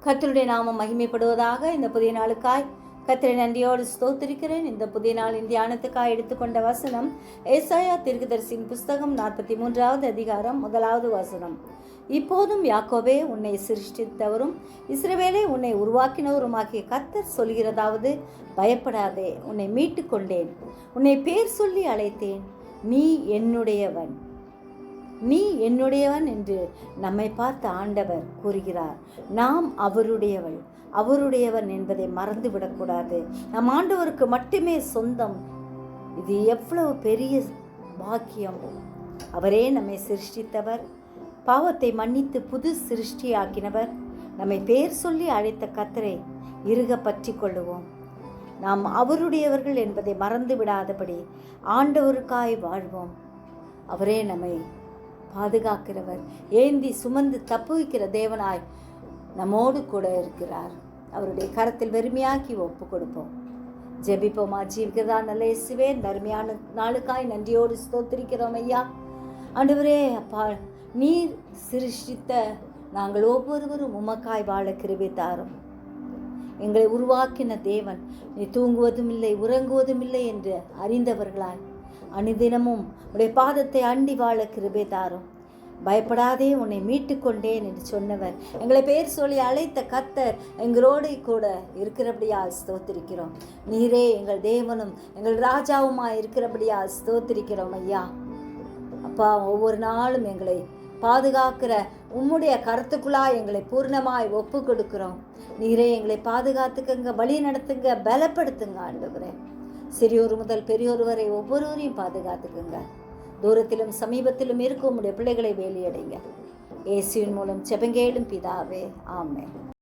கர்த்தருடைய நாமம் மகிமைப்படுவதாக. இந்த புதிய நாளுக்காய் கர்த்தரை நன்றியோடு ஸ்தோத்திரிக்கிறேன். இந்த புதிய நாளின் தியானத்துக்காய் எடுத்துக்கொண்ட வசனம் ஏசாயா தீர்க்கதரிசியின் புஸ்தகம் 43வது அதிகாரம் 1வது வசனம். இப்போதும் யாக்கோபே, உன்னை சிருஷ்டித்தவரும் இஸ்ரவேலே உன்னை உருவாக்கினவருமாகிய கர்த்தர் சொல்கிறதாவது, பயப்படாதே, உன்னை மீட்டு கொண்டேன், உன்னை பேர் சொல்லி அழைத்தேன், நீ என்னுடையவன், நீ என்னுடையவன் என்று நம்மை பார்த்த ஆண்டவர் கூறுகிறார். நாம் அவருடையவன் என்பதை மறந்துவிடக்கூடாது. நம் ஆண்டவருக்கு மட்டுமே சொந்தம். இது எவ்வளவு பெரிய பாக்கியம்! அவரே நம்மை சிருஷ்டித்தவர், பாவத்தை மன்னித்து புது சிருஷ்டியாக்கினவர். நம்மை பேர் சொல்லி அழைத்த கர்த்தரை இறுக பற்றி கொள்ளுவோம். நாம் அவருடையவர்கள் என்பதை மறந்து விடாதபடி ஆண்டவருக்காய் வாழ்வோம். அவரே நம்மை பாதுகாக்கிறவர், ஏந்தி சுமந்து தப்புவிக்கிற தேவனாய் நம்மோடு கூட இருக்கிறார். அவருடைய கரத்தில் வெறுமையாக்கி ஒப்பு கொடுப்போம். ஜெபிப்போமா. ஜீவிக்கிறதா நல்ல இயேசுவே, அருமையான நாளுக்காய் நன்றியோடு ஸ்தோத்திரிக்கிறோம் ஐயா. ஆண்டவரே, அப்பா, நீர் சிருஷ்டித்த நாங்கள் ஒவ்வொருவரும் உமக்காய் வாழ கிருபை தாரும். எங்களை உருவாக்கின தேவன் நீ தூங்குவதும் இல்லை உறங்குவதும் இல்லை என்று அறிந்தவர்களாய் அனுதினமும் உடைய பாதத்தை அண்டி வாழ கிருபை தாரும். பயப்படாதே, உன்னை மீட்டு கொண்டேன் என்று சொன்னவர், எங்களை பேர் சொல்லி அழைத்த கர்த்தர் எங்களோடு கூட இருக்கிறபடியால் ஸ்தோத்திரிக்கிறோம். நீரே எங்கள் தேவனும் எங்கள் ராஜாவுமாய் இருக்கிறபடியால் ஸ்தோத்திரிக்கிறோம் ஐயா. அப்பா, ஒவ்வொரு நாளும் எங்களை பாதுகாக்கிற உம்முடைய கருத்துக்குள்ளாய் எங்களை பூர்ணமாய் ஒப்பு கொடுக்கிறோம். நீரே எங்களை பாதுகாத்துக்கங்க, வழி நடத்துங்க, பலப்படுத்துங்க ஆண்டவரே. சிறியோர் முதல் பெரியோர் வரை ஒவ்வொருவரையும் பாதுகாத்துக்குங்க. தூரத்திலும் சமீபத்திலும் இருக்கும் உடைய பிள்ளைகளை வேலியடைங்க. இயேசுவின் மூலம் ஜெபங்கேளும் பிதாவே, ஆமென்.